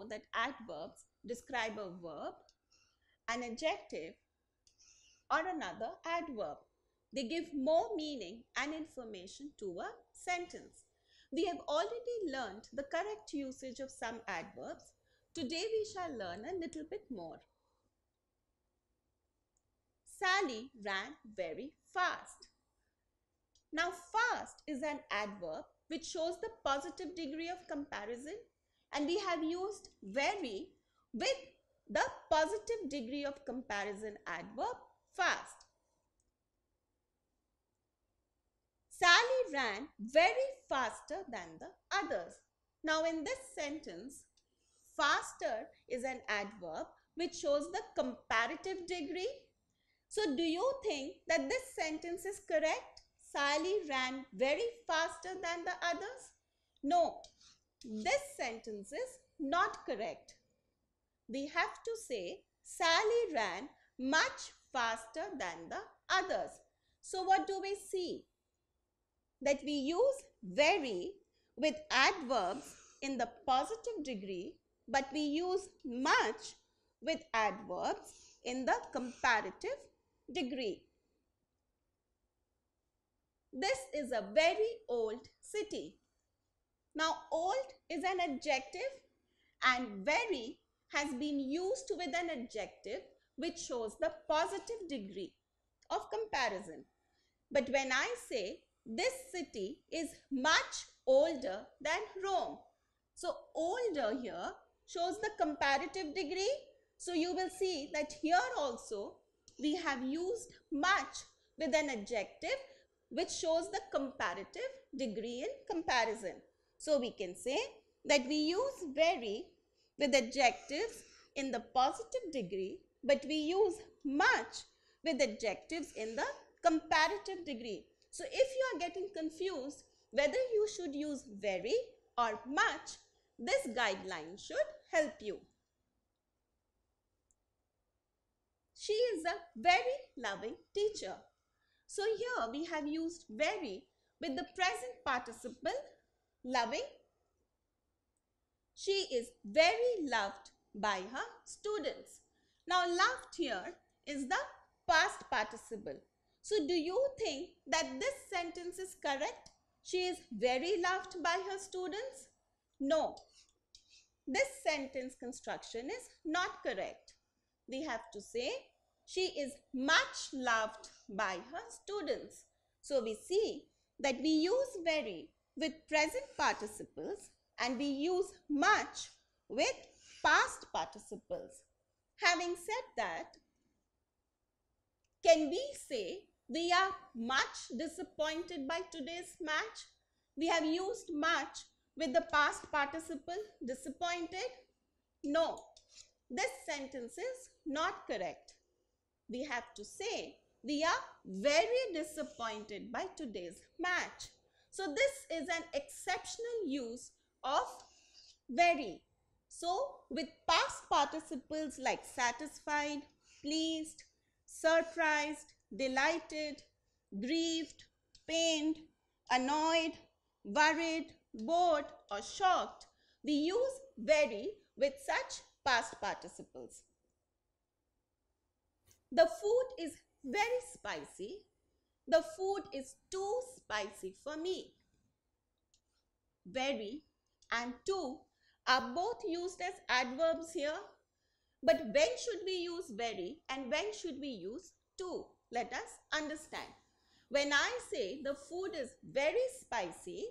that adverbs describe a verb, an adjective, or another adverb. They give more meaning and information to a sentence. We have already learned the correct usage of some adverbs. Today we shall learn a little bit more. Sally ran very fast. Now, fast is an adverb which shows the positive degree of comparison, and we have used very with the positive degree of comparison adverb fast. Sally ran very faster than the others. Now, in this sentence, faster is an adverb which shows the comparative degree. So, do you think that this sentence is correct? Sally ran very faster than the others? No, this sentence is not correct. We have to say Sally ran much faster than the others. So what do we see? That we use very with adverbs in the positive degree, but we use much with adverbs in the comparative degree. This is a very old city. Now, old is an adjective and very has been used with an adjective which shows the positive degree of comparison. But when I say this city is much older than Rome, so older here shows the comparative degree. So you will see that here also we have used much with an adjective which shows the comparative degree in comparison. So we can say that we use very with adjectives in the positive degree, but we use much with adjectives in the comparative degree. So if you are getting confused whether you should use very or much, this guideline should help you. She is a very loving teacher. So here we have used very with the present participle loving. She is very loved by her students. Now, loved here is the past participle. So, do you think that this sentence is correct? She is very loved by her students? No. This sentence construction is not correct. We have to say she is much loved by her students. So, we see that we use very with present participles and we use much with past participles. Having said that, can we say we are much disappointed by today's match? We have used much with the past participle disappointed? No, this sentence is not correct. We have to say we are very disappointed by today's match. So this is an exceptional use of very. So with past participles like satisfied, pleased, surprised, delighted, grieved, pained, annoyed, worried, bored or shocked, we use very with such past participles. The food is very spicy. The food is too spicy for me. Very and too are both used as adverbs here. But when should we use very and when should we use too? Let us understand. When I say the food is very spicy,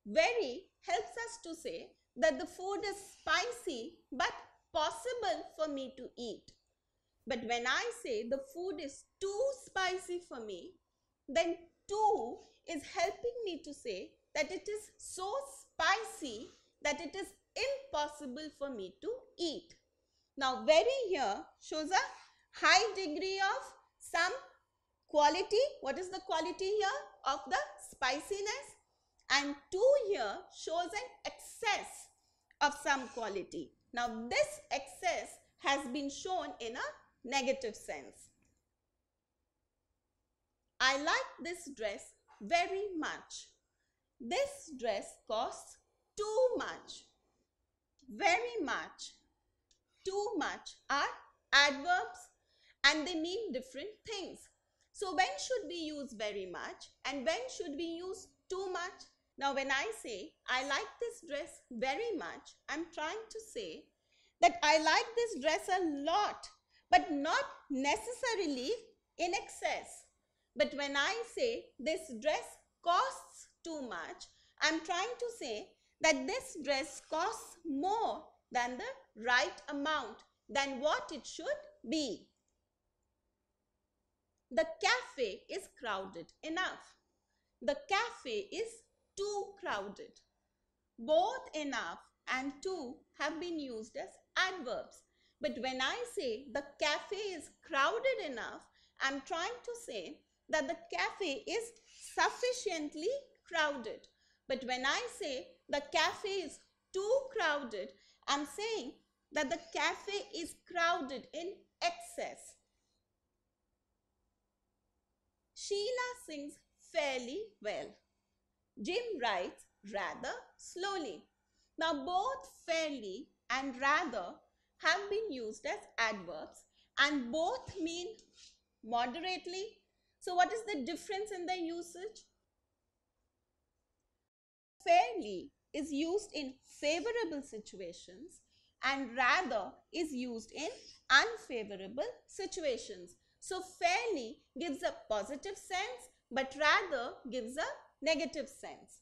very helps us to say that the food is spicy but possible for me to eat. But when I say the food is too spicy for me, then too is helping me to say that it is so spicy that it is impossible for me to eat. Now, very here shows a high degree of some quality. What is the quality here? Of the spiciness. And too here shows an excess of some quality. Now, this excess has been shown in a negative sense. I like this dress very much. This dress costs too much. very much, too much are adverbs and they mean different things. So when should we use very much and when should we use too much? Now when I say I like this dress very much, I'm trying to say that I like this dress a lot, but not necessarily in excess. But when I say this dress costs too much, I'm trying to say that this dress costs more than the right amount, than what it should be. The cafe is crowded enough. The cafe is too crowded. Both enough and too have been used as adverbs. But when I say the cafe is crowded enough, I'm trying to say that the cafe is sufficiently crowded. But when I say the cafe is too crowded, I'm saying that the cafe is crowded in excess. Sheila sings fairly well. Jim writes rather slowly. Now both fairly and rather have been used as adverbs and both mean moderately. So what is the difference in the usage? Fairly is used in favorable situations and rather is used in unfavorable situations. So fairly gives a positive sense but rather gives a negative sense.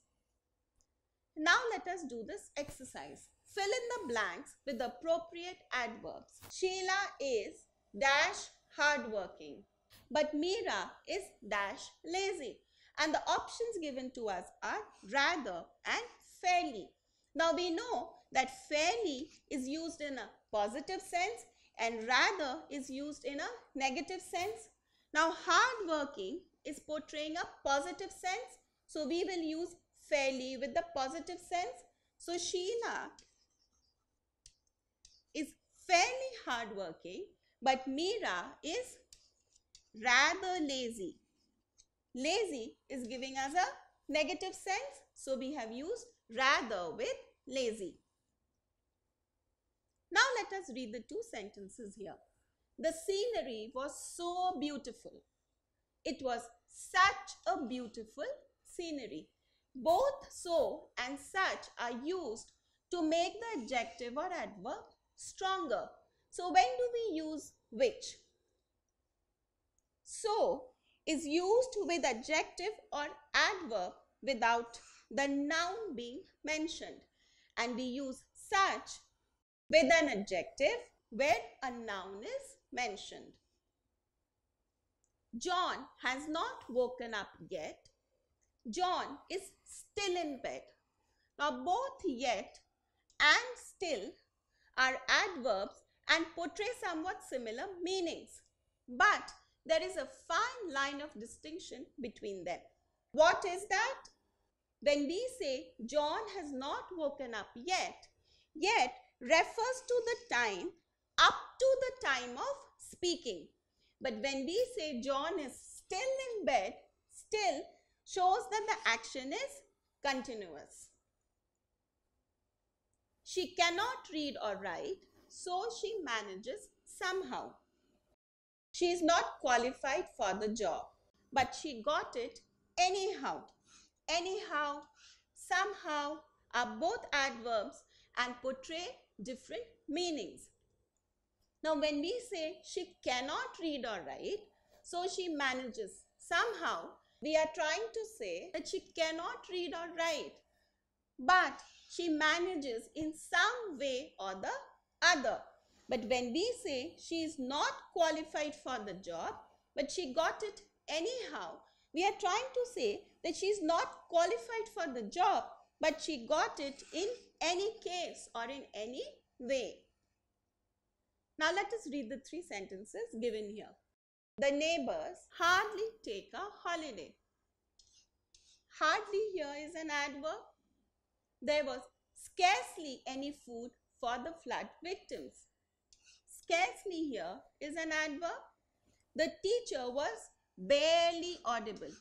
Now let us do this exercise. Fill in the blanks with the appropriate adverbs. Sheila is dash hardworking, but Meera is dash lazy. And the options given to us are rather and fairly. Now we know that fairly is used in a positive sense and rather is used in a negative sense. Now hardworking is portraying a positive sense, so we will use fairly with the positive sense. So Sheila is fairly hardworking, but Meera is rather lazy. Lazy is giving us a negative sense, so we have used rather with lazy. Now let us read the two sentences here. The scenery was so beautiful. It was such a beautiful scenery. Both so and such are used to make the adjective or adverb stronger. So when do we use which? So is used with adjective or adverb without the noun being mentioned, and we use such with an adjective where a noun is mentioned. John has not woken up yet. John is still in bed. Now both yet and still are adverbs and portray somewhat similar meanings, but there is a fine line of distinction between them. What is that? When we say John has not woken up yet, yet refers to the time up to the time of speaking. But when we say John is still in bed, still shows that the action is continuous. She cannot read or write, so she manages somehow. She is not qualified for the job, but she got it anyhow. Anyhow, somehow are both adverbs and portray different meanings. Now when we say she cannot read or write, so she manages somehow, we are trying to say that she cannot read or write, but she manages in some way or the other. But when we say she is not qualified for the job, but she got it anyhow, we are trying to say that she is not qualified for the job, but she got it in any case or in any way. Now let us read the three sentences given here. The neighbors hardly take a holiday. Hardly here is an adverb. There was scarcely any food for the flood victims. Scarcely here is an adverb. The teacher was barely audible.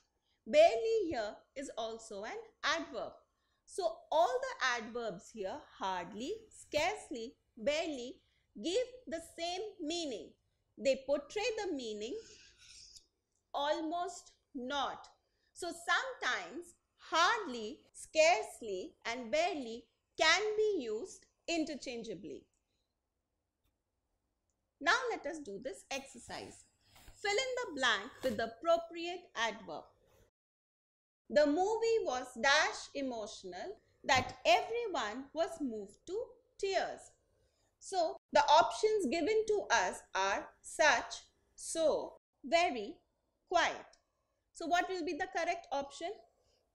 Barely here is also an adverb. So all the adverbs here, hardly, scarcely, barely, give the same meaning. They portray the meaning almost not. So sometimes hardly, scarcely and barely can be used interchangeably. Now let us do this exercise. Fill in the blank with the appropriate adverb. The movie was dash emotional that everyone was moved to tears. So the options given to us are such, so, very, quite. So what will be the correct option?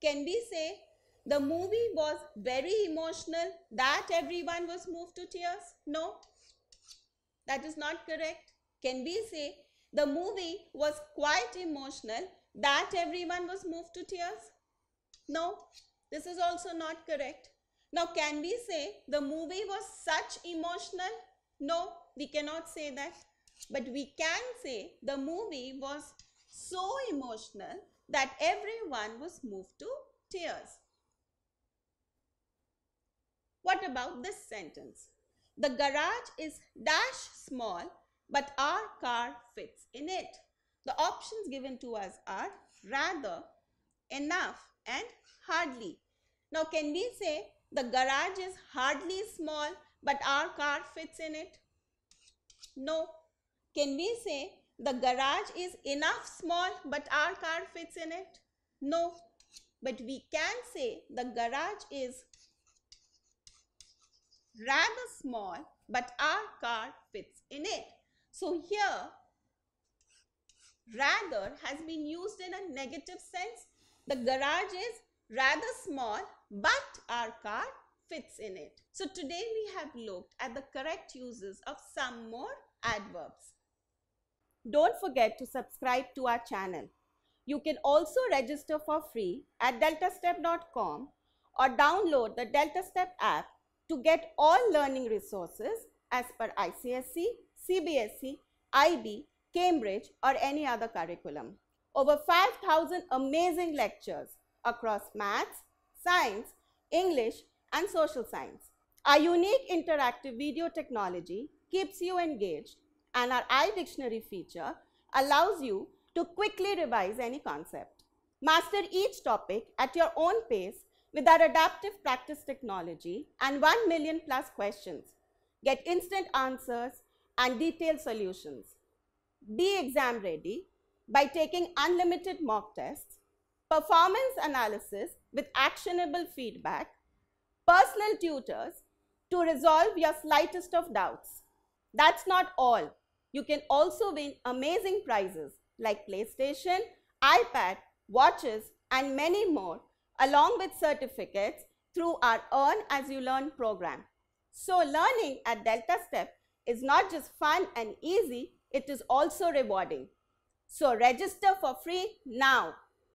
Can we say the movie was very emotional that everyone was moved to tears? No, that is not correct. Can we say the movie was quite emotional that everyone was moved to tears? No, this is also not correct. Now can we say the movie was such emotional? No, we cannot say that. But we can say the movie was so emotional that everyone was moved to tears. What about this sentence? The garage is dash small, but our car fits in it. The options given to us are rather, enough and hardly. Now can we say the garage is hardly small, but our car fits in it? No. Can we say the garage is enough small, but our car fits in it? No. But we can say the garage is rather small, but our car fits in it. So here, rather has been used in a negative sense. The garage is rather small, but our car fits in it. So today we have looked at the correct uses of some more adverbs. Don't forget to subscribe to our channel. You can also register for free at DeltaStep.com or download the DeltaStep app to get all learning resources as per ICSE, CBSE, IB, Cambridge or any other curriculum. Over 5,000 amazing lectures across maths, science, English and social science. Our unique interactive video technology keeps you engaged, and our iDictionary feature allows you to quickly revise any concept. Master each topic at your own pace with our adaptive practice technology and 1 million plus questions. Get instant answers and detailed solutions. Be exam ready by taking unlimited mock tests, performance analysis with actionable feedback, personal tutors to resolve your slightest of doubts. That's not all. You can also win amazing prizes like PlayStation, iPad, watches and many more along with certificates through our Earn As You Learn program. So learning at DeltaStep is not just fun and easy, it is also rewarding. So register for free now.